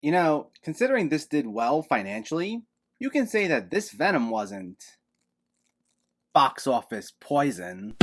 Considering this did well financially, you can say that this Venom wasn't box office poison.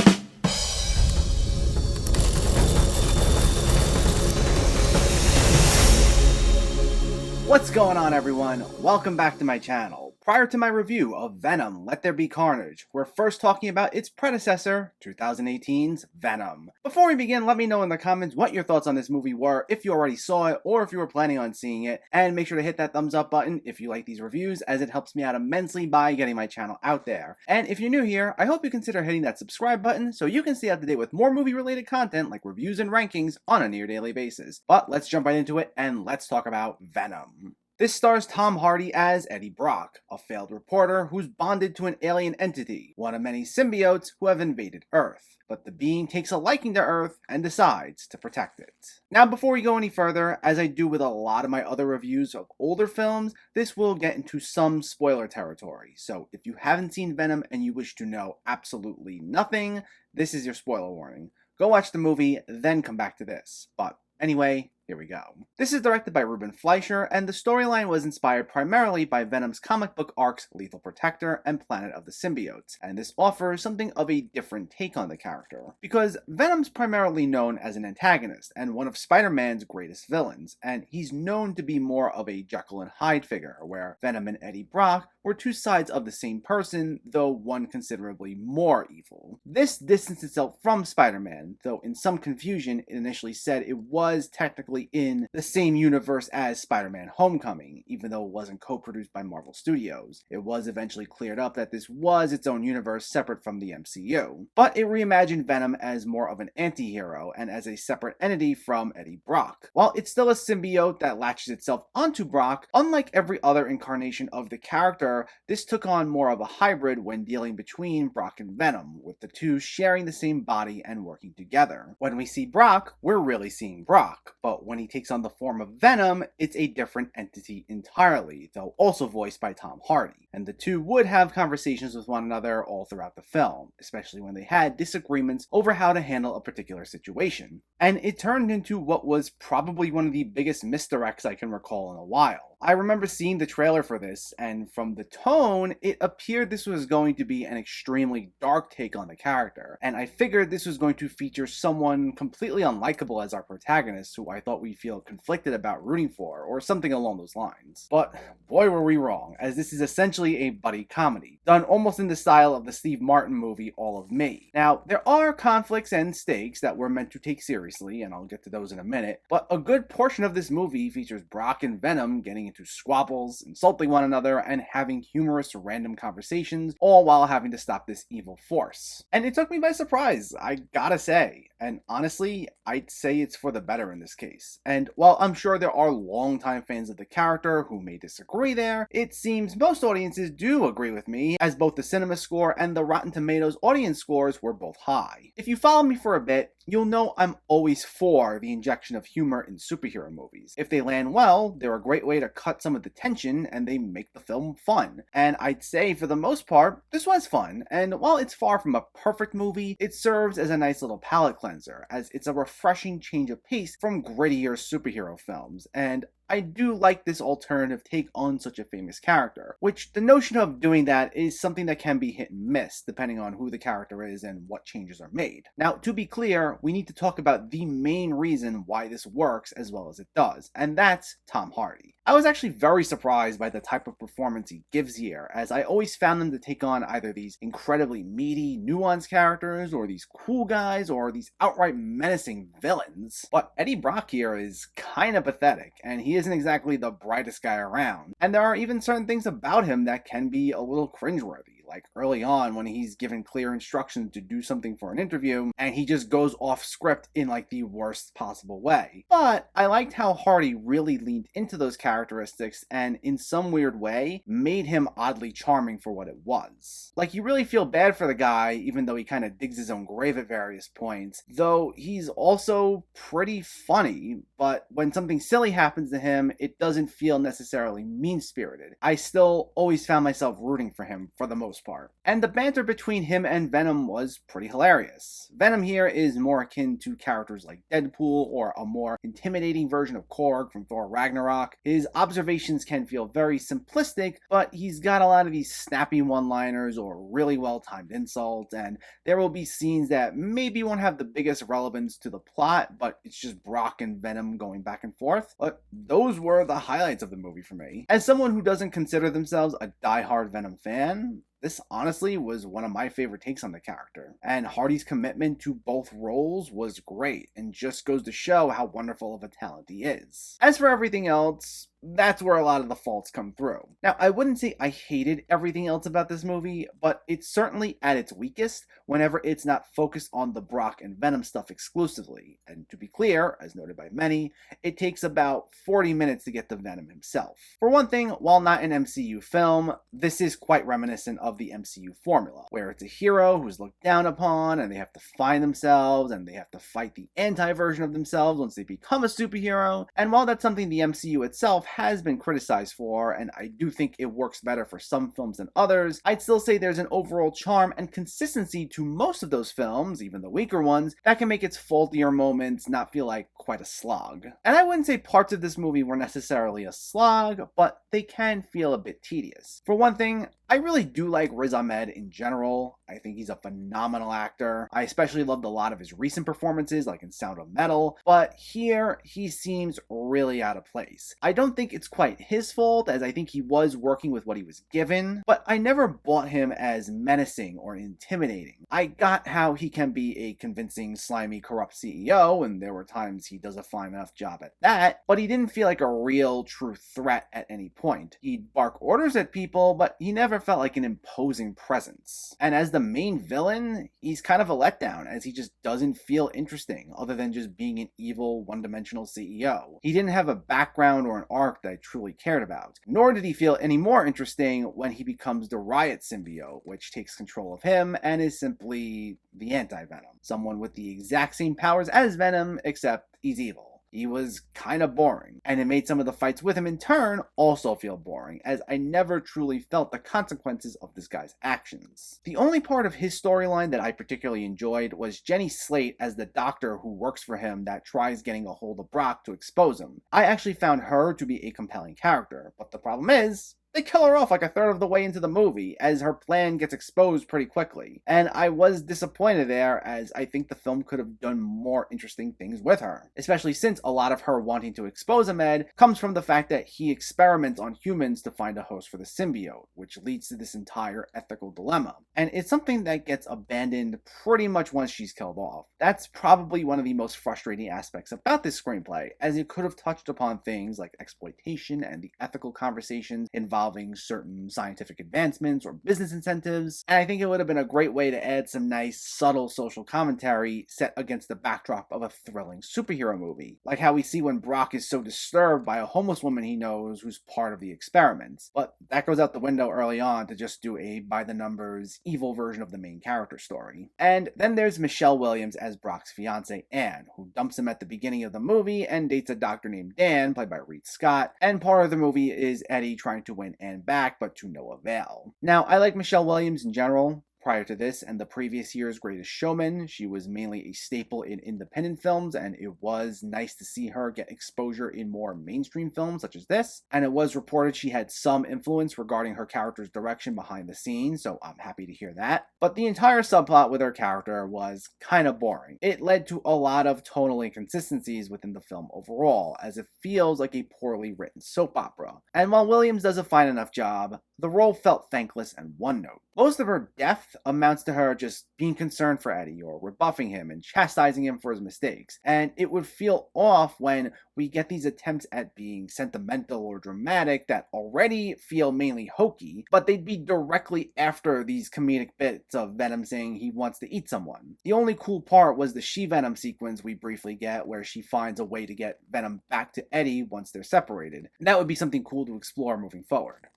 What's going on, everyone? Welcome back to my channel. Prior to my review of Venom, There Be Carnage, we're first talking about its predecessor, 2018's Venom. Before we begin, let me know in the comments what your thoughts on this movie were, if you already saw it or if you were planning on seeing it, and make sure to hit that thumbs up button if you like these reviews, as it helps me out immensely by getting my channel out there. And if you're new here, I hope you consider hitting that subscribe button so you can stay up to date with more movie-related content like reviews and rankings on a near-daily basis. But let's jump right into it and let's talk about Venom. This stars Tom Hardy as Eddie Brock, a failed reporter who's bonded to an alien entity, one of many symbiotes who have invaded Earth. But the being takes a liking to Earth and decides to protect it. Now, before we go any further, as I do with a lot of my other reviews of older films, this will get into some spoiler territory. So if you haven't seen Venom and you wish to know absolutely nothing, this is your spoiler warning. Go watch the movie, then come back to this. But anyway, here we go. This is directed by Ruben Fleischer, and the storyline was inspired primarily by Venom's comic book arcs Lethal Protector and Planet of the Symbiotes, and this offers something of a different take on the character. Because Venom's primarily known as an antagonist and one of Spider-Man's greatest villains, and he's known to be more of a Jekyll and Hyde figure, where Venom and Eddie Brock were two sides of the same person, though one considerably more evil. This distanced itself from Spider-Man, though in some confusion it initially said it was technically in the same universe as Spider-Man Homecoming, even though it wasn't co-produced by Marvel Studios. It was eventually cleared up that this was its own universe separate from the MCU. But it reimagined Venom as more of an anti-hero and as a separate entity from Eddie Brock. While it's still a symbiote that latches itself onto Brock, unlike every other incarnation of the character, this took on more of a hybrid when dealing between Brock and Venom, with the two sharing the same body and working together. When we see Brock, we're really seeing Brock, but when he takes on the form of Venom, it's a different entity entirely, though also voiced by Tom Hardy. And the two would have conversations with one another all throughout the film, especially when they had disagreements over how to handle a particular situation. And it turned into what was probably one of the biggest misdirects I can recall in a while. I remember seeing the trailer for this, and from the tone, it appeared this was going to be an extremely dark take on the character, and I figured this was going to feature someone completely unlikable as our protagonist, who I thought we'd feel conflicted about rooting for, or something along those lines. But boy were we wrong, as this is essentially a buddy comedy, done almost in the style of the Steve Martin movie All of Me. Now, there are conflicts and stakes that we're meant to take seriously, and I'll get to those in a minute, but a good portion of this movie features Brock and Venom getting into squabbles, insulting one another, and having humorous random conversations, all while having to stop this evil force. And it took me by surprise, I gotta say. And honestly, I'd say it's for the better in this case. And while I'm sure there are longtime fans of the character who may disagree there, it seems most audiences do agree with me, as both the cinema score and the Rotten Tomatoes audience scores were both high. If you follow me for a bit, you'll know I'm always for the injection of humor in superhero movies. If they land well, they're a great way to cut some of the tension and they make the film fun. And I'd say for the most part, this was fun, and while it's far from a perfect movie, it serves as a nice little palate cleanser, as it's a refreshing change of pace from grittier superhero films, and I do like this alternative take on such a famous character, which the notion of doing that is something that can be hit and miss depending on who the character is and what changes are made. Now, to be clear, we need to talk about the main reason why this works as well as it does, and that's Tom Hardy. I was actually very surprised by the type of performance he gives here, as I always found him to take on either these incredibly meaty, nuanced characters, or these cool guys, or these outright menacing villains. But Eddie Brock here is kinda pathetic, and he isn't exactly the brightest guy around. And there are even certain things about him that can be a little cringeworthy. Like early on when he's given clear instructions to do something for an interview and he just goes off script in like the worst possible way. But I liked how Hardy really leaned into those characteristics and in some weird way made him oddly charming for what it was. Like you really feel bad for the guy even though he kind of digs his own grave at various points, though he's also pretty funny, but when something silly happens to him it doesn't feel necessarily mean-spirited. I still always found myself rooting for him for the most most part. And the banter between him and Venom was pretty hilarious. Venom here is more akin to characters like Deadpool or a more intimidating version of Korg from Thor Ragnarok. His observations can feel very simplistic, but he's got a lot of these snappy one-liners or really well-timed insults, and there will be scenes that maybe won't have the biggest relevance to the plot, but it's just Brock and Venom going back and forth. But those were the highlights of the movie for me. As someone who doesn't consider themselves a die-hard Venom fan, this honestly was one of my favorite takes on the character, and Hardy's commitment to both roles was great and just goes to show how wonderful of a talent he is. As for everything else, that's where a lot of the faults come through. Now, I wouldn't say I hated everything else about this movie, but it's certainly at its weakest whenever it's not focused on the Brock and Venom stuff exclusively. And to be clear, as noted by many, it takes about 40 minutes to get to Venom himself. For one thing, while not an MCU film, this is quite reminiscent of the MCU formula, where it's a hero who's looked down upon and they have to find themselves and they have to fight the anti-version of themselves once they become a superhero. And while that's something the MCU itself has been criticized for, and I do think it works better for some films than others, I'd still say there's an overall charm and consistency to most of those films, even the weaker ones, that can make its faultier moments not feel like quite a slog. And I wouldn't say parts of this movie were necessarily a slog, but they can feel a bit tedious. For one thing, I really do like Riz Ahmed in general. I think he's a phenomenal actor. I especially loved a lot of his recent performances, like in Sound of Metal, but here he seems really out of place. I don't think it's quite his fault, as I think he was working with what he was given, but I never bought him as menacing or intimidating. I got how he can be a convincing, slimy, corrupt CEO, and there were times he does a fine enough job at that, but he didn't feel like a real, true threat at any point. He'd bark orders at people, but he never felt like an imposing presence. And as the main villain, he's kind of a letdown, as he just doesn't feel interesting, other than just being an evil, one-dimensional CEO. He didn't have a background or an arc that I truly cared about, nor did he feel any more interesting when he becomes the Riot symbiote, which takes control of him and is simply the anti-Venom. Someone with the exact same powers as Venom, except he's evil. He was kind of boring, and it made some of the fights with him in turn also feel boring, as I never truly felt the consequences of this guy's actions. The only part of his storyline that I particularly enjoyed was Jenny Slate as the doctor who works for him that tries getting a hold of Brock to expose him. I actually found her to be a compelling character, but the problem is, they kill her off like a third of the way into the movie, as her plan gets exposed pretty quickly. And I was disappointed there, as I think the film could have done more interesting things with her. Especially since a lot of her wanting to expose Ahmed comes from the fact that he experiments on humans to find a host for the symbiote, which leads to this entire ethical dilemma. And it's something that gets abandoned pretty much once she's killed off. That's probably one of the most frustrating aspects about this screenplay, as it could have touched upon things like exploitation and the ethical conversations involving certain scientific advancements or business incentives, and I think it would have been a great way to add some nice, subtle social commentary set against the backdrop of a thrilling superhero movie, like how we see when Brock is so disturbed by a homeless woman he knows who's part of the experiments, but that goes out the window early on to just do a by-the-numbers, evil version of the main character story. And then there's Michelle Williams as Brock's fiancée, Anne, who dumps him at the beginning of the movie and dates a doctor named Dan, played by Reed Scott, and part of the movie is Eddie trying to win Anne back, but to no avail. Now, I like Michelle Williams in general. Prior to this and the previous year's Greatest Showman, she was mainly a staple in independent films, and it was nice to see her get exposure in more mainstream films such as this. And it was reported she had some influence regarding her character's direction behind the scenes, so I'm happy to hear that. But the entire subplot with her character was kind of boring. It led to a lot of tonal inconsistencies within the film overall, as it feels like a poorly written soap opera. And while Williams does a fine enough job, the role felt thankless and one-note. Most of her depth amounts to her just being concerned for Eddie or rebuffing him and chastising him for his mistakes. And it would feel off when we get these attempts at being sentimental or dramatic that already feel mainly hokey, but they'd be directly after these comedic bits of Venom saying he wants to eat someone. The only cool part was the She-Venom sequence we briefly get, where she finds a way to get Venom back to Eddie once they're separated. And that would be something cool to explore moving forward.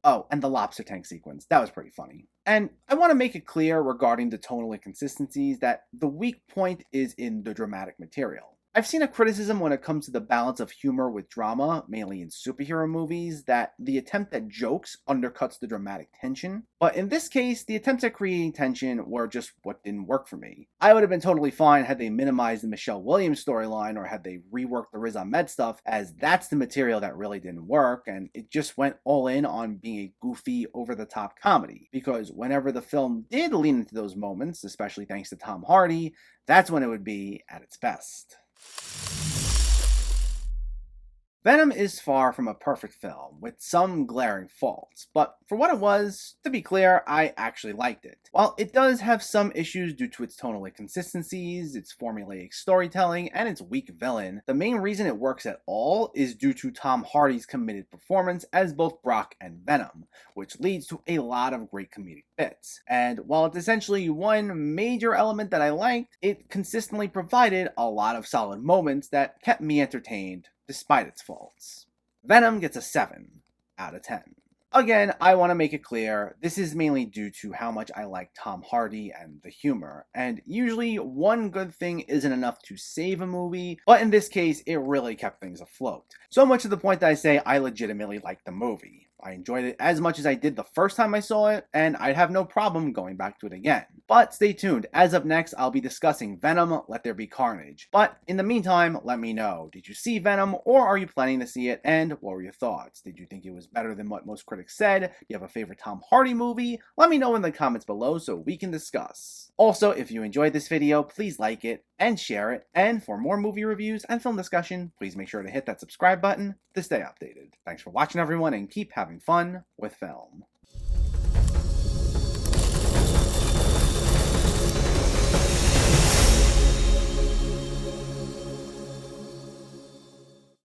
Oh, and the lobster tank sequence. That was pretty funny. And I want to make it clear regarding the tonal inconsistencies that the weak point is in the dramatic material. I've seen a criticism when it comes to the balance of humor with drama, mainly in superhero movies, that the attempt at jokes undercuts the dramatic tension. But in this case, the attempts at creating tension were just what didn't work for me. I would have been totally fine had they minimized the Michelle Williams storyline or had they reworked the Riz Ahmed stuff, as that's the material that really didn't work, and it just went all in on being a goofy, over-the-top comedy. Because whenever the film did lean into those moments, especially thanks to Tom Hardy, that's when it would be at its best. Venom is far from a perfect film, with some glaring faults, but for what it was, to be clear, I actually liked it. While it does have some issues due to its tonal inconsistencies, its formulaic storytelling, and its weak villain, the main reason it works at all is due to Tom Hardy's committed performance as both Brock and Venom, which leads to a lot of great comedic bits. And while it's essentially one major element that I liked, it consistently provided a lot of solid moments that kept me entertained despite its faults. Venom gets a 7 out of 10. Again, I want to make it clear, this is mainly due to how much I like Tom Hardy and the humor, and usually one good thing isn't enough to save a movie, but in this case, it really kept things afloat. So much to the point that I say I legitimately liked the movie. I enjoyed it as much as I did the first time I saw it, and I'd have no problem going back to it again. But stay tuned, as up next, I'll be discussing Venom, Let There Be Carnage. But in the meantime, let me know, did you see Venom, or are you planning to see it, and what were your thoughts? Did you think it was better than what most critics said? Do you have a favorite Tom Hardy movie? Let me know in the comments below so we can discuss. Also, if you enjoyed this video, please like it and share it, and for more movie reviews and film discussion, please make sure to hit that subscribe button to stay updated. Thanks for watching everyone, and keep having fun with film.